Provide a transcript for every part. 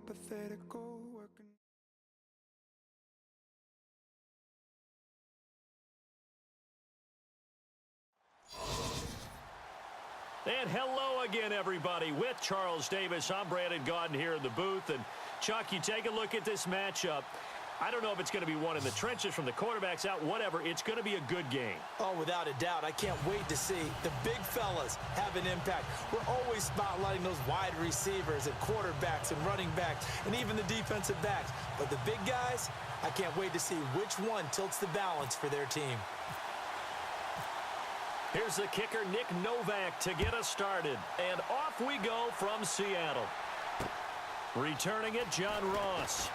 hypothetical working. And hello again, everybody. With Charles Davis, I'm Brandon Gaudin here in the booth. And, Chuck, you take a look at this matchup. I don't know if it's going to be one in the trenches from the quarterbacks out, whatever. It's going to be a good game. Oh, without a doubt. I can't wait to see the big fellas have an impact. We're always spotlighting those wide receivers and quarterbacks and running backs and even the defensive backs. But the big guys, I can't wait to see which one tilts the balance for their team. Here's the kicker, Nick Novak, to get us started. And off we go from Seattle. Returning it, John Ross.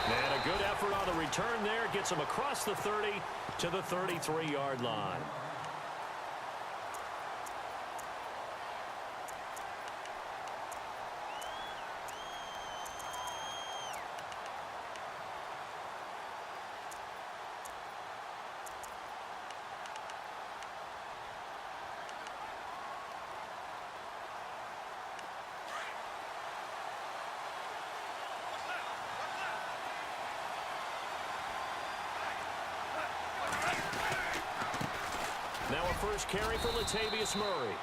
And a good effort on the return there. Gets him across the 30 to the 33-yard line. Now a first carry for Latavius Murray.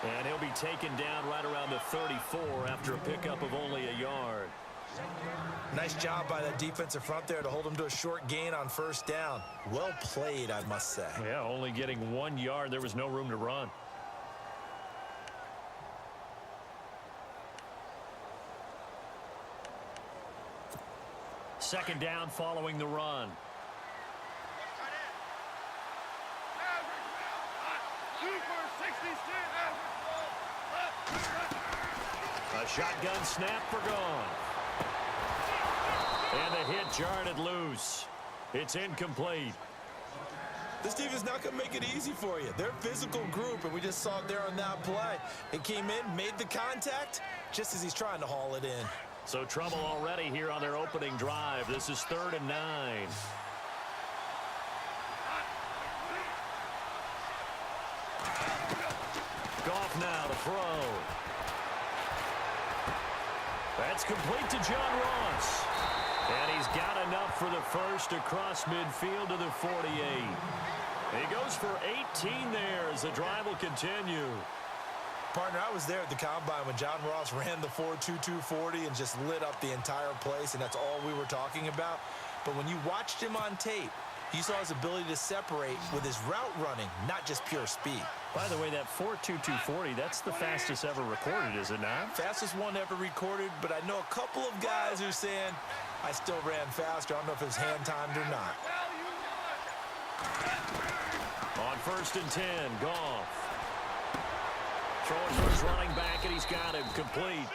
And he'll be taken down right around the 34 after a pickup of only a yard. Nice job by that defensive front there to hold him to a short gain on first down. Well played, I must say. Yeah, only getting 1 yard. There was no room to run. Second down following the run. A shotgun snap for gone. And the hit jarred it loose. It's incomplete. This defense not going to make it easy for you. They're a physical group, and we just saw it there on that play. It came in, made the contact, just as he's trying to haul it in. So trouble already here on their opening drive. This is 3rd and 9. Goff now to throw. That's complete to John Ross. And he's got enough for the first across midfield to the 48. He goes for 18 there as the drive will continue. Partner, I was there at the Combine when John Ross ran the 4.22 40 and just lit up the entire place, and that's all we were talking about. But when you watched him on tape, you saw his ability to separate with his route running, not just pure speed. By the way, that 4.22 40, that's the fastest ever recorded, is it not? Fastest one ever recorded, but I know a couple of guys who are saying, I still ran faster. I don't know if it's hand-timed or not. On 1st and 10, Goff. Throwing for his running back, and he's got him complete.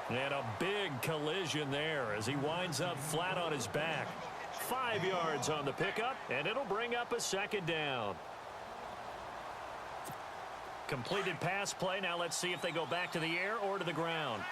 And a big collision there as he winds up flat on his back. 5 yards on the pickup, and it'll bring up a second down. Completed pass play. Now let's see if they go back to the air or to the ground.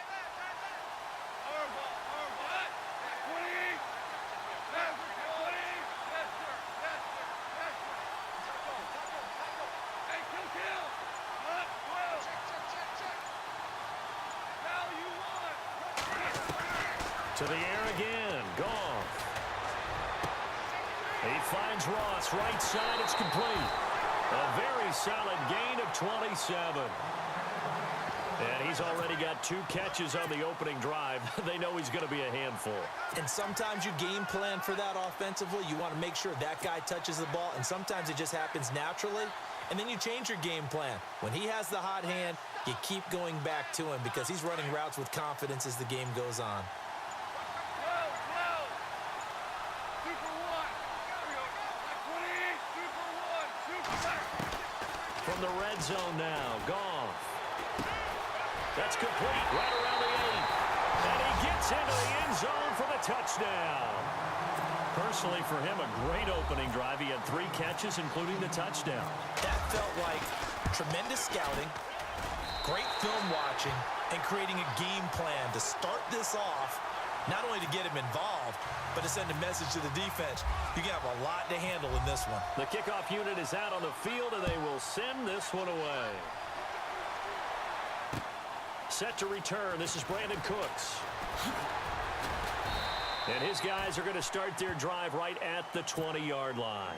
To the air again. Goff. He finds Ross. Right side. It's complete. A very solid gain of 27. And he's already got 2 catches on the opening drive. They know he's going to be a handful. And sometimes you game plan for that offensively. You want to make sure that guy touches the ball, and sometimes it just happens naturally. And then you change your game plan. When he has the hot hand, you keep going back to him because he's running routes with confidence as the game goes on. From the red zone now, Goff. That's complete right around the 8. And he gets into the end zone for the touchdown. Personally, for him, a great opening drive. He had 3 catches, including the touchdown. That felt like tremendous scouting, great film watching, and creating a game plan to start this off, not only to get him involved, but to send a message to the defense. You can have a lot to handle in this one. The kickoff unit is out on the field, and they will send this one away. Set to return. This is Brandon Cooks. And his guys are going to start their drive right at the 20-yard line.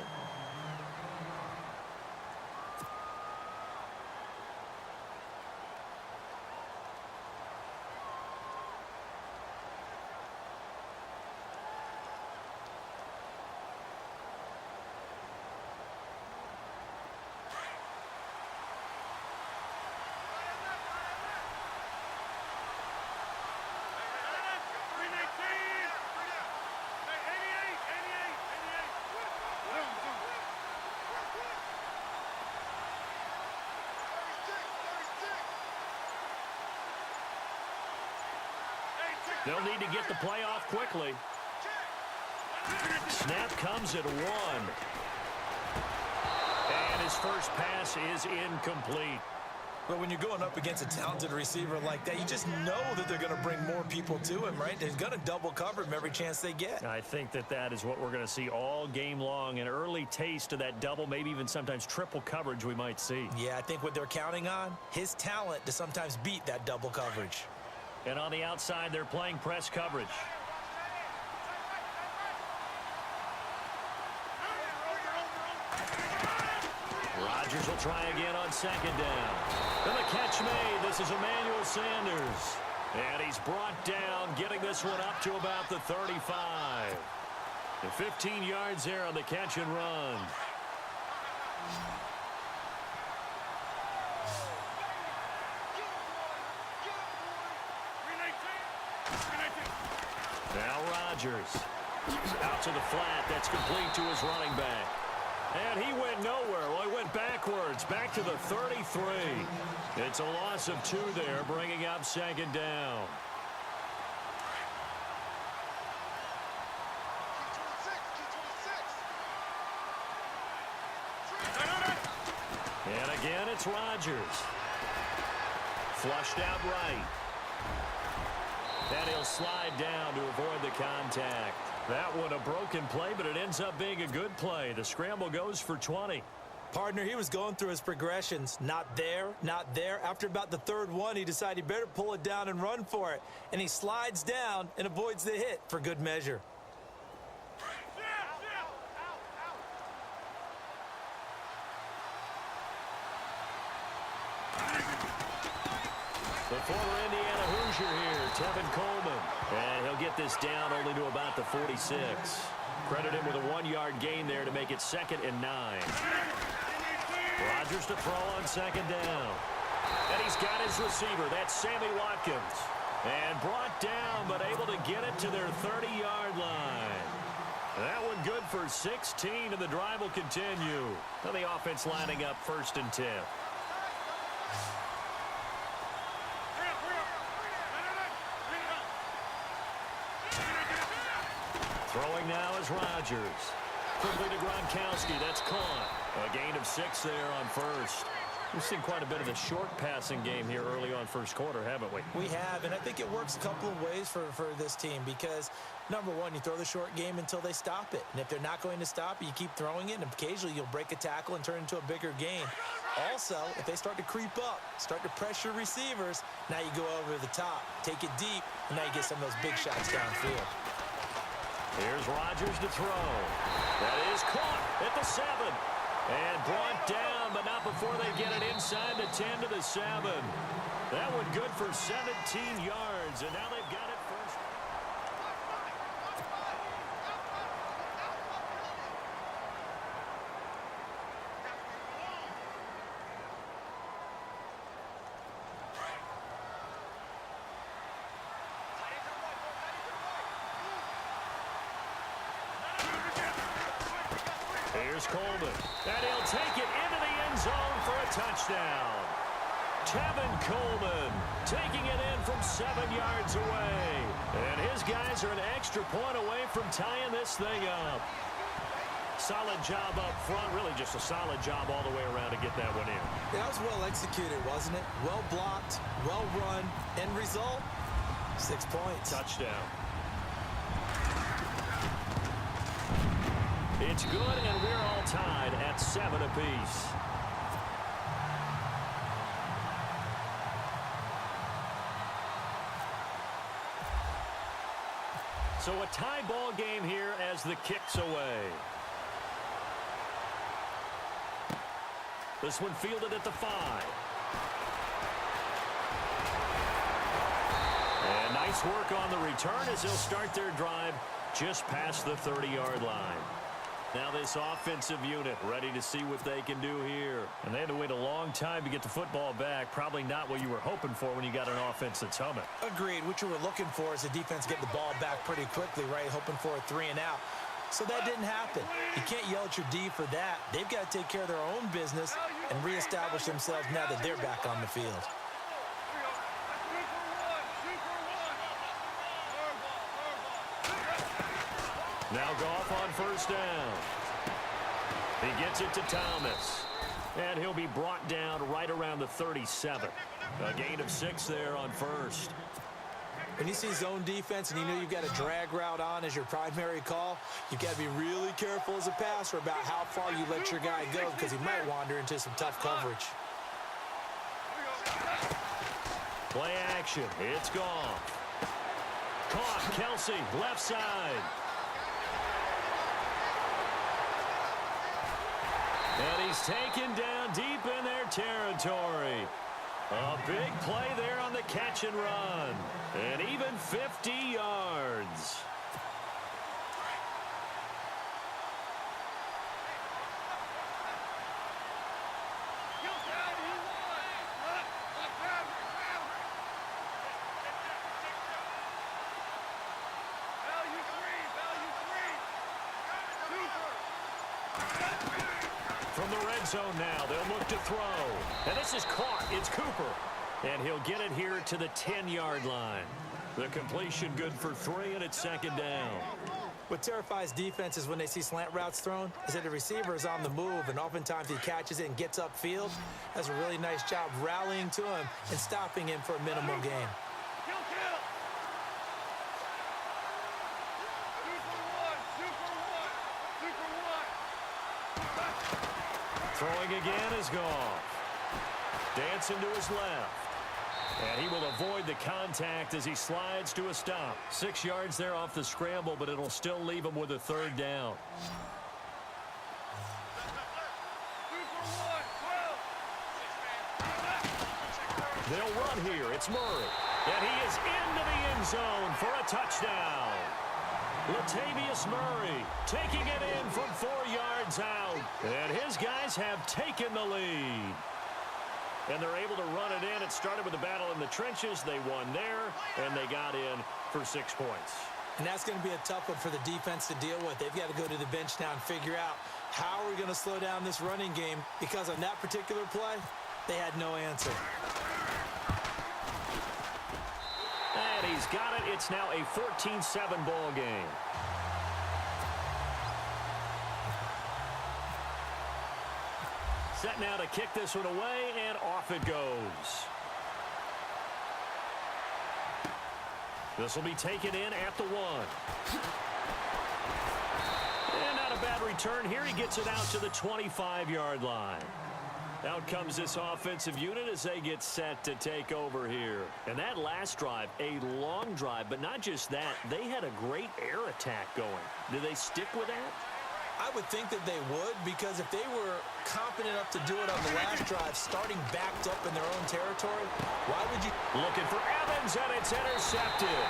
They'll need to get the play off quickly. Snap comes at 1. And his first pass is incomplete. But when you're going up against a talented receiver like that, you just know that they're going to bring more people to him, right? They're going to double cover him every chance they get. I think that is what we're going to see all game long. An early taste of that double, maybe even sometimes triple coverage we might see. Yeah, I think what they're counting on, his talent to sometimes beat that double coverage. And on the outside, they're playing press coverage. Rodgers will try again on second down. And the catch made. This is Emmanuel Sanders. And he's brought down, getting this one up to about the 35. And 15 yards there on the catch and run. Now Rodgers out to the flat. That's complete to his running back. And he went nowhere. Well, he went backwards, back to the 33. It's a loss of 2 there, bringing up second down. And again, it's Rodgers. Flushed out right. And he'll slide down to avoid the contact. That one a broken play, but it ends up being a good play. The scramble goes for 20. Partner, he was going through his progressions. Not there, not there. After about the third one, he decided he better pull it down and run for it. And he slides down and avoids the hit for good measure. The former Indiana Hoosier here, Tevin Coleman. And he'll get this down only to about the 46. Credit him with a 1-yard gain there to make it 2nd and 9. Rodgers to throw on second down. And he's got his receiver. That's Sammy Watkins. And brought down, but able to get it to their 30-yard line. That one good for 16, and the drive will continue. Now the offense lining up 1st and 10. Throwing now is Rodgers. Quickly to Gronkowski. That's caught. A gain of 6 there on first. We've seen quite a bit of the short passing game here early on first quarter, haven't we? We have, and I think it works a couple of ways for this team because, number one, you throw the short game until they stop it. And if they're not going to stop it, you keep throwing it, and occasionally you'll break a tackle and turn it into a bigger gain. Also, if they start to creep up, start to pressure receivers, now you go over the top, take it deep, and now you get some of those big shots downfield. Here's Rodgers to throw. That is caught at the 7. And brought down, but not before they get it inside the 10 to the 7. That one good for 17 yards, and now they've got it first. Here's Coleman, and he'll take it into the end zone for a touchdown. Tevin Coleman taking it in from 7 yards away. And his guys are an extra point away from tying this thing up. Solid job up front, really just a solid job all the way around to get that one in. That was well executed, wasn't it? Well blocked, well run. End result, 6 points. Touchdown. It's good, and we're all tied at 7 apiece. So a tie ball game here as the kick's away. This one fielded at the 5. And nice work on the return as they'll start their drive just past the 30-yard line. Now this offensive unit ready to see what they can do here. And they had to wait a long time to get the football back. Probably not what you were hoping for when you got an offense that's humming. Agreed. What you were looking for is the defense getting the ball back pretty quickly, right? Hoping for a 3 and out. So that didn't happen. You can't yell at your D for that. They've got to take care of their own business and reestablish themselves now that they're back on the field. Now Goff on first down. He gets it to Thomas. And he'll be brought down right around the 37. A gain of 6 there on first. When you see zone defense and you know you've got a drag route on as your primary call, you've got to be really careful as a passer about how far you let your guy go because he might wander into some tough coverage. Play action. It's Goff. Caught. Kelsey, left side. And he's taken down deep in their territory. A big play there on the catch and run. And even 50 yards. From the red zone now, they'll look to throw. And this is caught. It's Cooper. And he'll get it here to the 10-yard line. The completion good for 3, and it's second down. What terrifies defenses when they see slant routes thrown is that the receiver is on the move, and oftentimes he catches it and gets upfield. Does a really nice job rallying to him and stopping him for a minimal gain. Throwing again is Goff. Dancing to his left. And he will avoid the contact as he slides to a stop. 6 yards there off the scramble, but it'll still leave him with a third down. They'll run here. It's Murray. And he is into the end zone for a touchdown. Latavius Murray taking it in from 4 yards out. And his guys have taken the lead. And they're able to run it in. It started with a battle in the trenches. They won there, and they got in for 6 points. And that's going to be a tough one for the defense to deal with. They've got to go to the bench now and figure out how are we going to slow down this running game, because on that particular play, they had no answer. And he's got it. It's now a 14-7 ball game. Set now to kick this one away, and off it goes. This will be taken in at the 1. And not a bad return here. He gets it out to the 25-yard line. Out comes this offensive unit as they get set to take over here. And that last drive, a long drive, but not just that. They had a great air attack going. Do they stick with that? I would think that they would, because if they were confident enough to do it on the last drive, starting backed up in their own territory, why would you? Looking for Evans, and it's intercepted.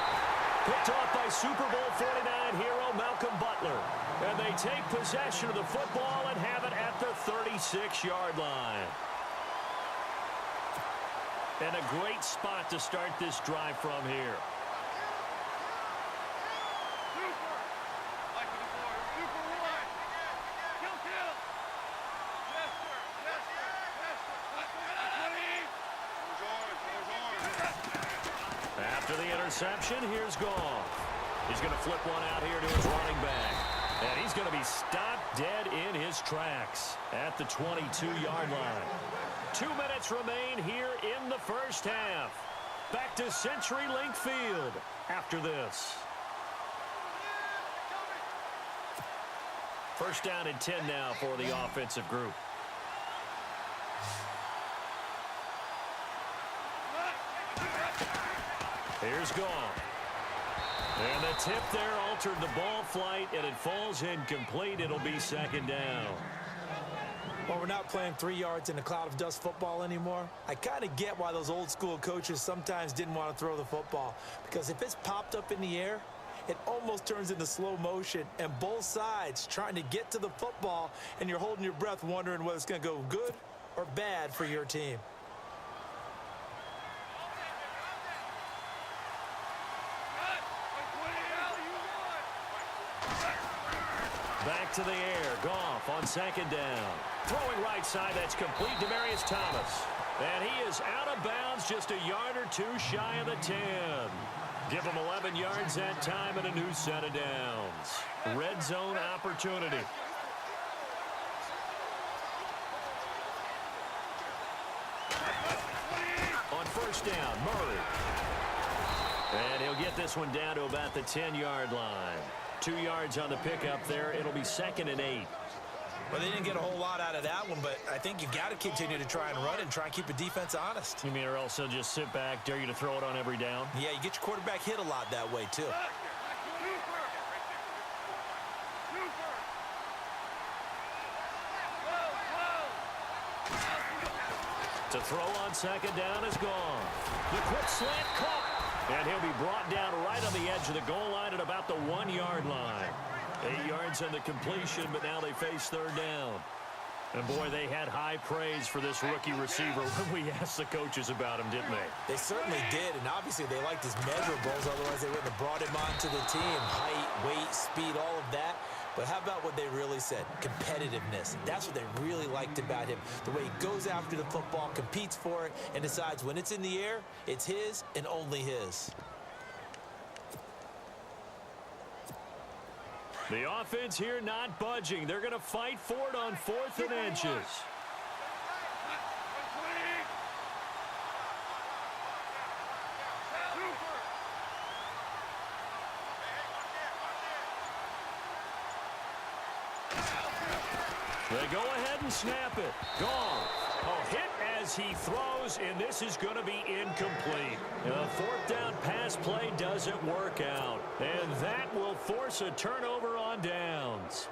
Picked off by Super Bowl 49 hero Malcolm Butler. And they take possession of the football and have it at the 36-yard line. And a great spot to start this drive from here. After the interception, here's Goff. He's going to flip one out here to his running back. And he's going to be stopped dead in his tracks at the 22-yard line. 2 minutes remain here in the first half. Back to CenturyLink Field after this. First down and 10 now for the offensive group. Here's Goff. And the tip there altered the ball flight, and it falls incomplete. It'll be second down. Well, we're not playing 3 yards in a cloud of dust football anymore. I kind of get why those old school coaches sometimes didn't want to throw the football. Because if it's popped up in the air, it almost turns into slow motion. And both sides trying to get to the football, and you're holding your breath wondering whether it's going to go good or bad for your team. Back to the air. Goff on second down. Throwing right side, that's complete. Demaryius Thomas. And he is out of bounds, just a yard or two shy of the 10. Give him 11 yards that time and a new set of downs. Red zone opportunity. On first down, Murray. And he'll get this one down to about the 10-yard line. 2 yards on the pickup there. It'll be second and 8. Well, they didn't get a whole lot out of that one, but I think you got to continue to try and run and try and keep the defense honest. You mean or else they'll just sit back, dare you to throw it on every down? Yeah, you get your quarterback hit a lot that way, too. To throw on second down is gone. The quick slant caught. And he'll be brought down right on the edge of the goal line at about the 1-yard line. 8 yards on the completion, but now they face third down. And, boy, they had high praise for this rookie receiver when we asked the coaches about him, didn't they? They certainly did, and obviously they liked his measurables. Otherwise, they wouldn't have brought him onto the team. Height, weight, speed, all of that. But how about what they really said? Competitiveness. That's what they really liked about him. The way he goes after the football, competes for it, and decides when it's in the air, it's his and only his. The offense here not budging. They're going to fight for it on 4th and inches. They go ahead and snap it. Gone. A hit as he throws, and this is going to be incomplete. A 4th down pass play doesn't work out, and that will force a turnover on downs.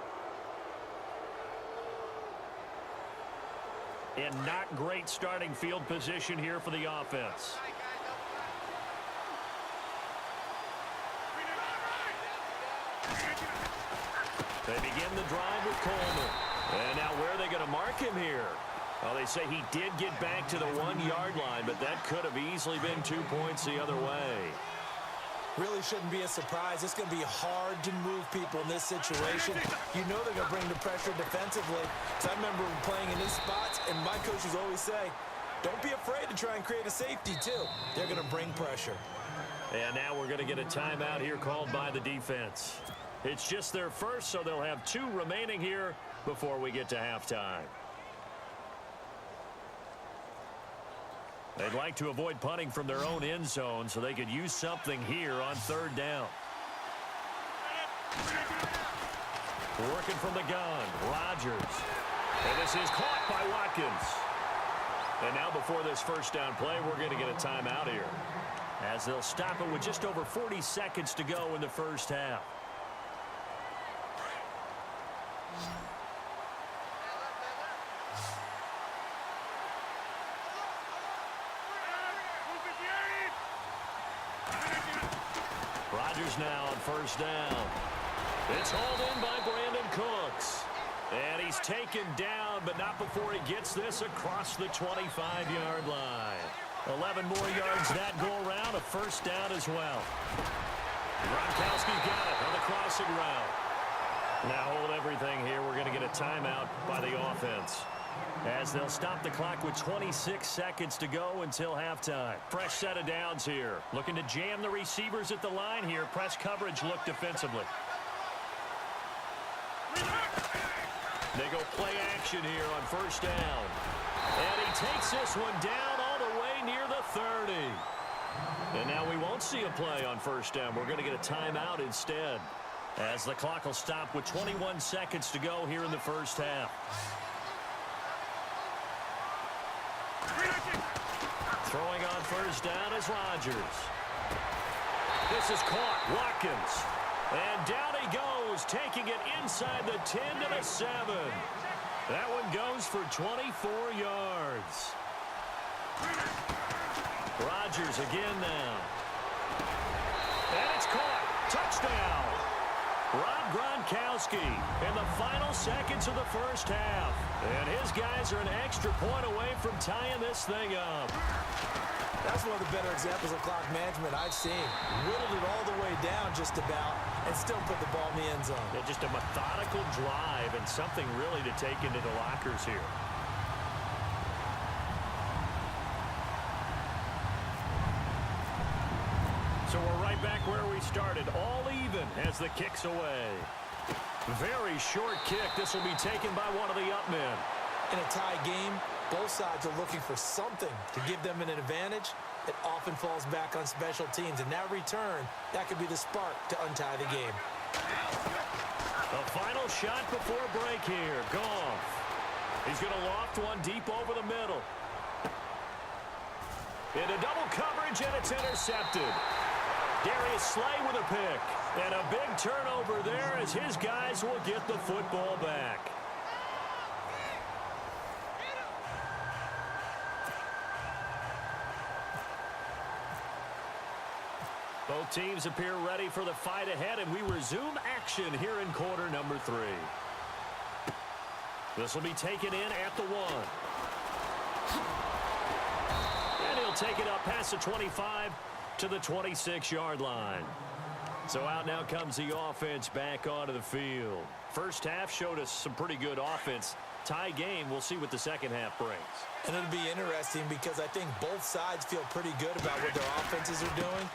And not great starting field position here for the offense. They begin the drive with Coleman. And now where are they going to mark him here? Well, they say he did get back to the 1-yard line, but that could have easily been 2 points the other way. Really shouldn't be a surprise. It's going to be hard to move people in this situation. You know they're going to bring the pressure defensively. So I remember playing in these spots, and my coaches always say, don't be afraid to try and create a safety, too. They're going to bring pressure. And now we're going to get a timeout here called by the defense. It's just their first, so they'll have 2 remaining here before we get to halftime. They'd like to avoid punting from their own end zone so they could use something here on 3rd down. Working from the gun, Rodgers. And this is caught by Watkins. And now before this first down play, we're going to get a timeout here, as they'll stop it with just over 40 seconds to go in the first half. Rodgers now on first down. It's hauled in by Brandon Cooks. And he's taken down, but not before he gets this across the 25-yard line. 11 more yards that go around, a first down as well. Gronkowski's got it on the crossing route. Now hold everything here. We're going to get a timeout by the offense, as they'll stop the clock with 26 seconds to go until halftime. Fresh set of downs here. Looking to jam the receivers at the line here. Press coverage look defensively. They go play action here on first down. And he takes this one down all the way near the 30. And now we won't see a play on first down. We're going to get a timeout instead, as the clock will stop with 21 seconds to go here in the first half. Throwing on first down is Rodgers. This is caught. Watkins. And down he goes, taking it inside the 10 to the 7. That one goes for 24 yards. Rodgers again now. And it's caught. Touchdown. Rob Gronkowski in the final seconds of the first half. And his guys are an extra point away from tying this thing up. That's one of the better examples of clock management I've seen. Whittled it all the way down just about and still put the ball in the end zone. Yeah, just a methodical drive and something really to take into the lockers here. So we're right back where we started, all even as the kick's away. Very short kick. This will be taken by one of the up men. In a tie game, both sides are looking for something to give them an advantage. It often falls back on special teams, and that return, that could be the spark to untie the game. The final shot before break here. Goff. He's going to loft one deep over the middle. Into double coverage, and it's intercepted. Darius Slay with a pick. And a big turnover there as his guys will get the football back. Both teams appear ready for the fight ahead, and we resume action here in quarter number 3. This will be taken in at the 1. And he'll take it up past the 25 to the 26-yard line. So out now comes the offense back onto the field. First half showed us some pretty good offense. Tie game, we'll see what the second half brings. And it'll be interesting because I think both sides feel pretty good about what their offenses are doing.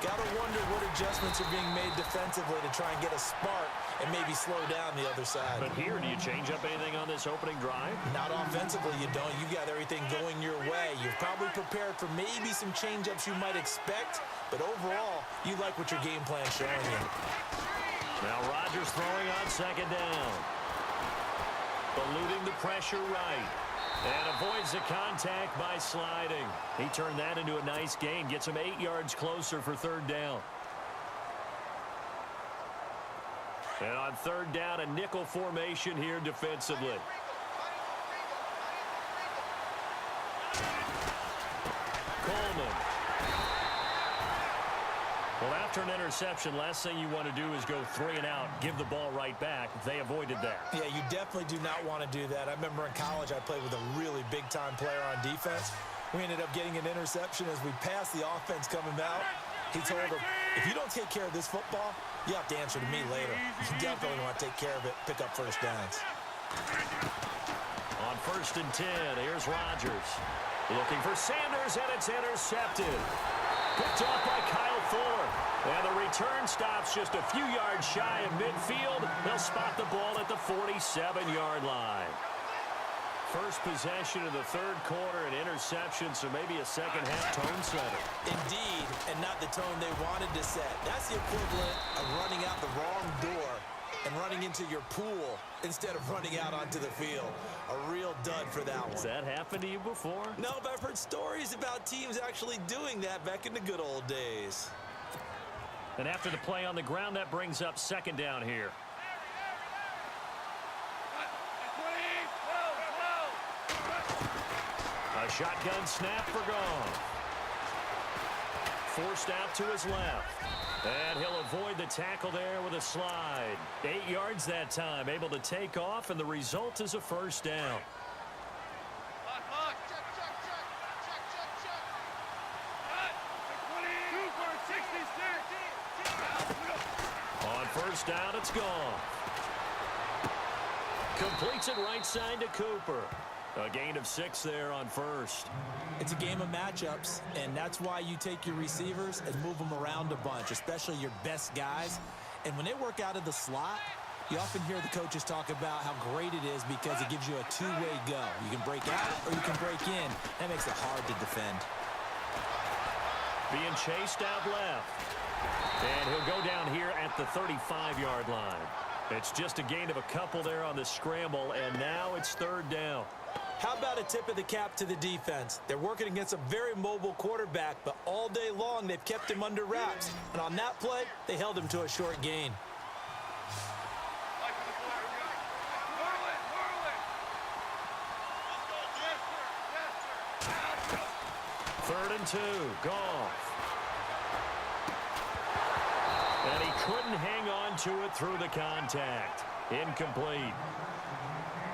Got to wonder what adjustments are being made defensively to try and get a spark and maybe slow down the other side. But here, do you change up anything on this opening drive? Not offensively, you don't. You got everything going your way. You're probably prepared for maybe some change-ups you might expect, but overall, you like what your game plan is showing you. Now Rodgers throwing on second down. Eluding the pressure right. And avoids the contact by sliding. He turned that into a nice gain. Gets him 8 yards closer for third down. And on third down, a nickel formation here defensively. Coleman. Well, after an interception, last thing you want to do is go 3 and out, give the ball right back. They avoided that. Yeah, you definitely do not want to do that. I remember in college I played with a really big-time player on defense. We ended up getting an interception as we passed the offense coming out. He told him, if you don't take care of this football, you have to answer to me later. You definitely want to take care of it, pick up first downs. On 1st and 10, here's Rodgers. Looking for Sanders, and it's intercepted. Picked off by Kyle Fuller. And the return stops just a few yards shy of midfield. They'll spot the ball at the 47-yard line. First possession of the third quarter, an interception, so maybe a second-half tone setter. Indeed, and not the tone they wanted to set. That's the equivalent of running out the wrong door and running into your pool instead of running out onto the field. A real dud for that one. Has that happened to you before? No, but I've heard stories about teams actually doing that back in the good old days. And after the play on the ground, that brings up second down here. A shotgun snap for Goff. Forced out to his left. And he'll avoid the tackle there with a slide. 8 yards that time, able to take off, and the result is a first down. On first down, it's Goff. Completes it right side to Cooper. A gain of 6 there on first. It's a game of matchups, and that's why you take your receivers and move them around a bunch, especially your best guys. And when they work out of the slot, you often hear the coaches talk about how great it is because it gives you a two-way go. You can break out or you can break in. That makes it hard to defend. Being chased out left. And he'll go down here at the 35-yard line. It's just a gain of a couple there on the scramble, and now it's third down. How about a tip of the cap to the defense? They're working against a very mobile quarterback, but all day long they've kept him under wraps. And on that play, they held him to a short gain. Third and 2, Goff. And he couldn't hang on to it through the contact. Incomplete.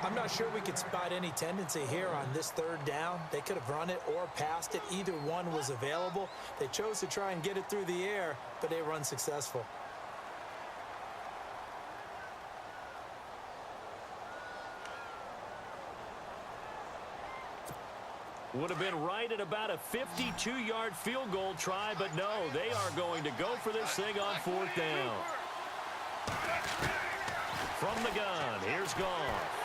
I'm not sure we could spot any tendency here on this third down. They could have run it or passed it. Either one was available. They chose to try and get it through the air, but they were unsuccessful. Would have been right at about a 52-yard field goal try, but no, they are going to go for this thing on fourth down. From the gun, here's Goff.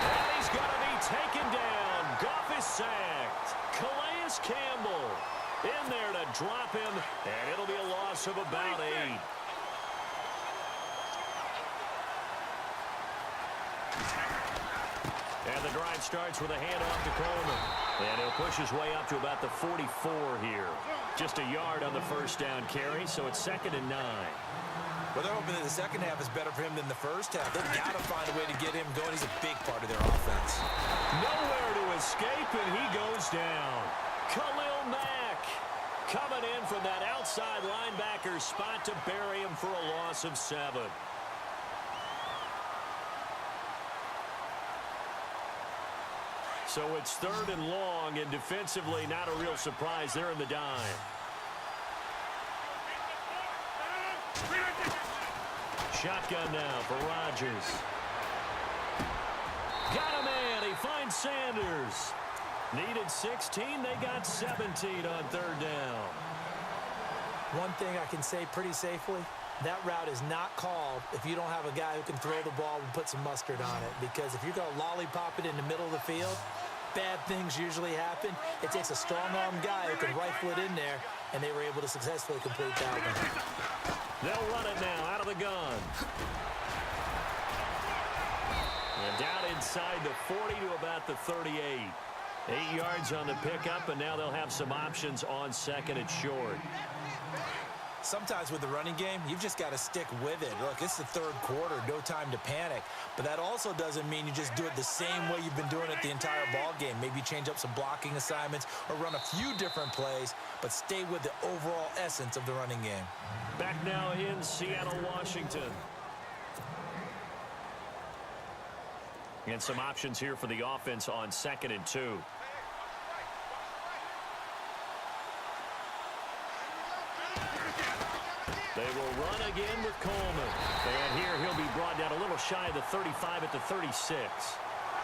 And he's going to be taken down. Goff is sacked. Calais Campbell in there to drop him, and it'll be a loss of about 8. And the drive starts with a handoff to Coleman. And he'll push his way up to about the 44 here. Just a yard on the first down carry, so it's 2nd and 9. Well, they're hoping that the second half is better for him than the first half. They've got to find a way to get him going. He's a big part of their offense. Nowhere to escape, and he goes down. Khalil Mack coming in from that outside linebacker spot to bury him for a loss of 7. So it's 3rd and long, and defensively not a real surprise. They're in the dime. Shotgun now for Rodgers. Got a man. He finds Sanders. Needed 16. They got 17 on 3rd down. One thing I can say pretty safely, that route is not called if you don't have a guy who can throw the ball and put some mustard on it. Because if you're going to lollipop it in the middle of the field, bad things usually happen. It takes a strong-arm guy who can rifle it in there, and they were able to successfully complete that one. They'll run it now out of the gun. And down inside the 40 to about the 38. 8 yards on the pickup, and now they'll have some options on 2nd and short. Sometimes with the running game, you've just got to stick with it. Look, it's the 3rd quarter, no time to panic. But that also doesn't mean you just do it the same way you've been doing it the entire ball game. Maybe change up some blocking assignments or run a few different plays, but stay with the overall essence of the running game. Back now in Seattle, Washington. And some options here for the offense on 2nd and 2. They will run again with Coleman. And here he'll be brought down a little shy of the 35 at the 36.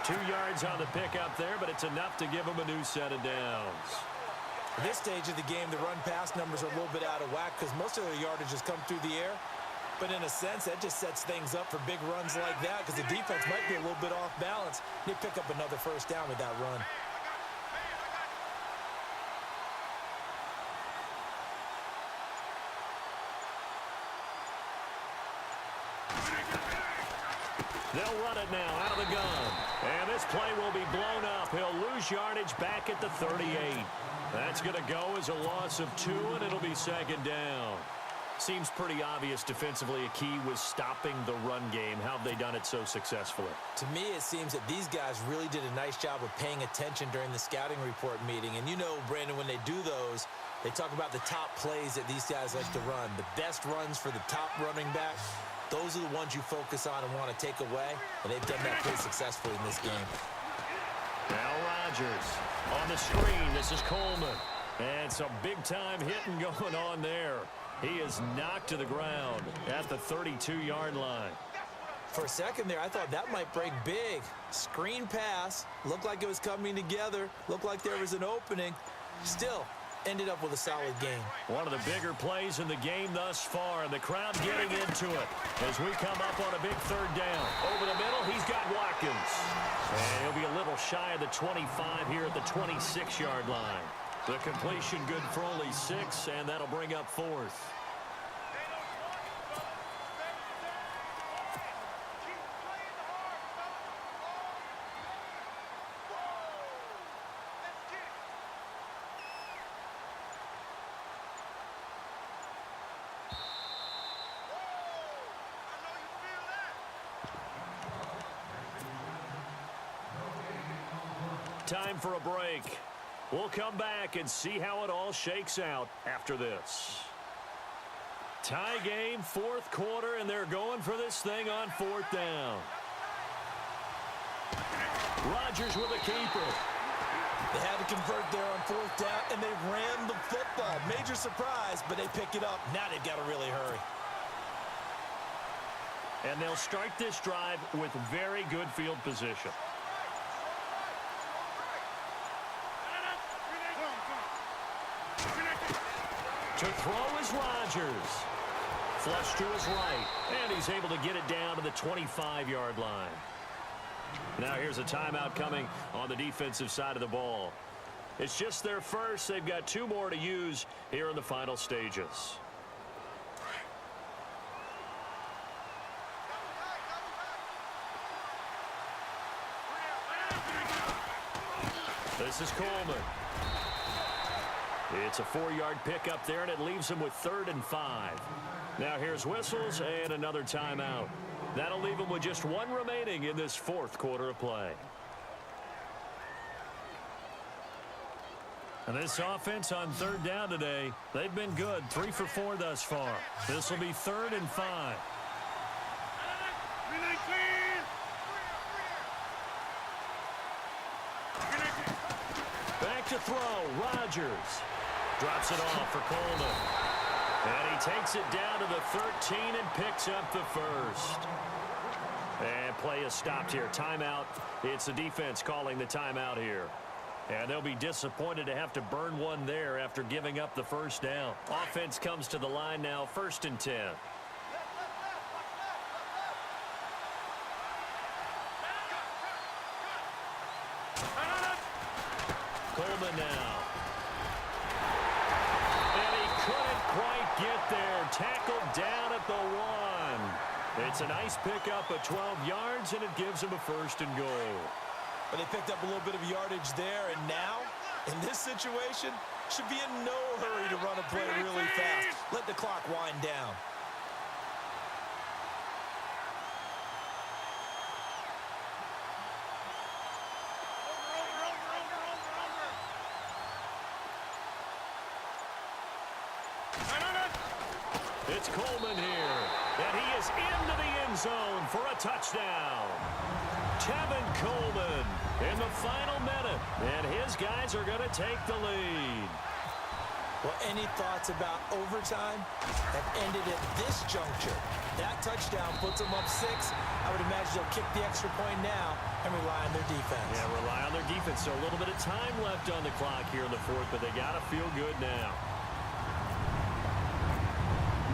2 yards on the pickup there, but it's enough to give him a new set of downs. At this stage of the game, the run-pass numbers are a little bit out of whack because most of their yardage has come through the air. But in a sense, that just sets things up for big runs like that because the defense might be a little bit off balance. They pick up another first down with that run. They'll run it now out of the gun. And this play will be blown up. He'll lose yardage back at the 38. That's going to go as a loss of 2, and it'll be 2nd down. Seems pretty obvious defensively a key was stopping the run game. How have they done it so successfully? To me, it seems that these guys really did a nice job of paying attention during the scouting report meeting. And you know, Brandon, when they do those, they talk about the top plays that these guys like to run. The best runs for the top running back, those are the ones you focus on and want to take away. And they've done that pretty successfully in this game. Now Rodgers on the screen. This is Coleman. And some big-time hitting going on there. He is knocked to the ground at the 32-yard line. For a second there, I thought that might break big. Screen pass. Looked like it was coming together. Looked like there was an opening. Still, ended up with a solid game. One of the bigger plays in the game thus far, and the crowd getting into it as we come up on a big 3rd down. Over the middle, he's got Watkins. And he'll be a little shy of the 25 here at the 26-yard line. The completion good for only 6, and that'll bring up 4th. Time for a break. We'll come back and see how it all shakes out after this. Tie game, fourth quarter, and they're going for this thing on fourth down. Rodgers with a keeper. They had to convert there on fourth down, and they ran the football. Major surprise, but they pick it up. Now they've got to really hurry. And they'll start this drive with very good field position. To throw is Rodgers. Flush to his right, and he's able to get it down to the 25-yard line. Now here's a timeout coming on the defensive side of the ball. It's just their first. They've got 2 more to use here in the final stages. This is Coleman. It's a 4-yard pickup there, and it leaves him with 3rd and 5. Now here's whistles and another timeout. That'll leave him with just 1 remaining in this fourth quarter of play. And this offense on 3rd down today, they've been good. 3 for 4 thus far. This will be 3rd and 5. Back to throw. Rodgers drops it off for Coleman. And he takes it down to the 13 and picks up the first. And play is stopped here. Timeout. It's the defense calling the timeout here. And they'll be disappointed to have to burn one there after giving up the first down. Offense comes to the line now, 1st and 10. Coleman now. And he couldn't quite get there. Tackled down at the 1. It's a nice pickup of 12 yards, and it gives him a 1st and goal. But they picked up a little bit of yardage there, and now, in this situation, should be in no hurry to run a play really fast. Let the clock wind down. It's Coleman here, and he is into the end zone for a touchdown. Tevin Coleman in the final minute, and his guys are going to take the lead. Well, any thoughts about overtime have ended at this juncture? That touchdown puts them up 6. I would imagine they'll kick the extra point now and rely on their defense. Yeah, rely on their defense. So a little bit of time left on the clock here in the fourth, but they got to feel good now.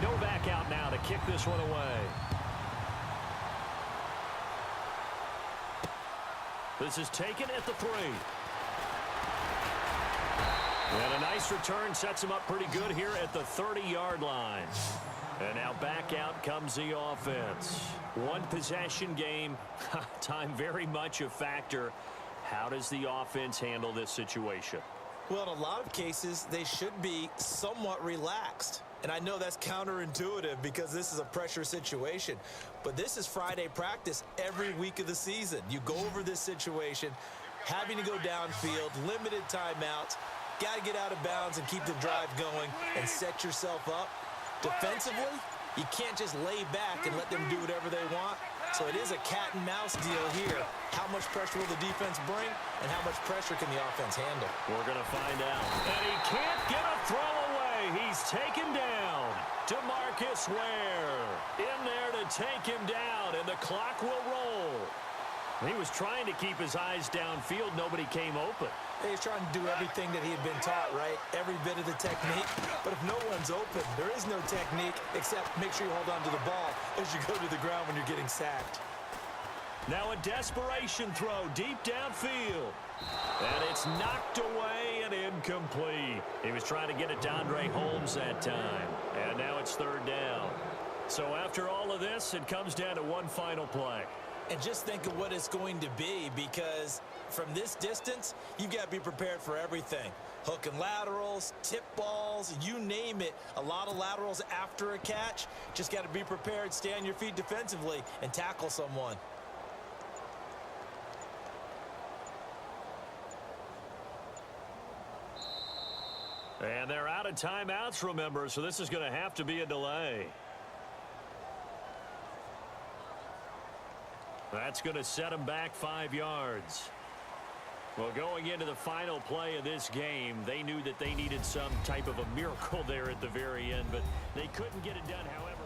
Novak out now to kick this one away. This is taken at the 3. And a nice return sets him up pretty good here at the 30-yard line. And now back out comes the offense. 1 possession game. Time very much a factor. How does the offense handle this situation? Well, in a lot of cases, they should be somewhat relaxed. And I know that's counterintuitive because this is a pressure situation. But this is Friday practice every week of the season. You go over this situation, having to go downfield, limited timeouts, got to get out of bounds and keep the drive going and set yourself up. Defensively, you can't just lay back and let them do whatever they want. So it is a cat and mouse deal here. How much pressure will the defense bring, and how much pressure can the offense handle? We're going to find out. And he can't get a throw away. He's taken down. DeMarcus Ware in there to take him down, and the clock will roll. He was trying to keep his eyes downfield. Nobody came open. He's trying to do everything that he had been taught, right? Every bit of the technique. But if no one's open, there is no technique except make sure you hold on to the ball as you go to the ground when you're getting sacked. Now a desperation throw deep downfield. And it's knocked away and incomplete. He was trying to get it to Andre Holmes that time. And now it's 3rd down. So after all of this, it comes down to one final play. And just think of what it's going to be, because from this distance, you've got to be prepared for everything. Hook and laterals, tip balls, you name it. A lot of laterals after a catch. Just got to be prepared, stay on your feet defensively, and tackle someone. And they're out of timeouts, remember, so this is going to have to be a delay. That's going to set them back 5 yards. Well, going into the final play of this game, they knew that they needed some type of a miracle there at the very end, but they couldn't get it done, however.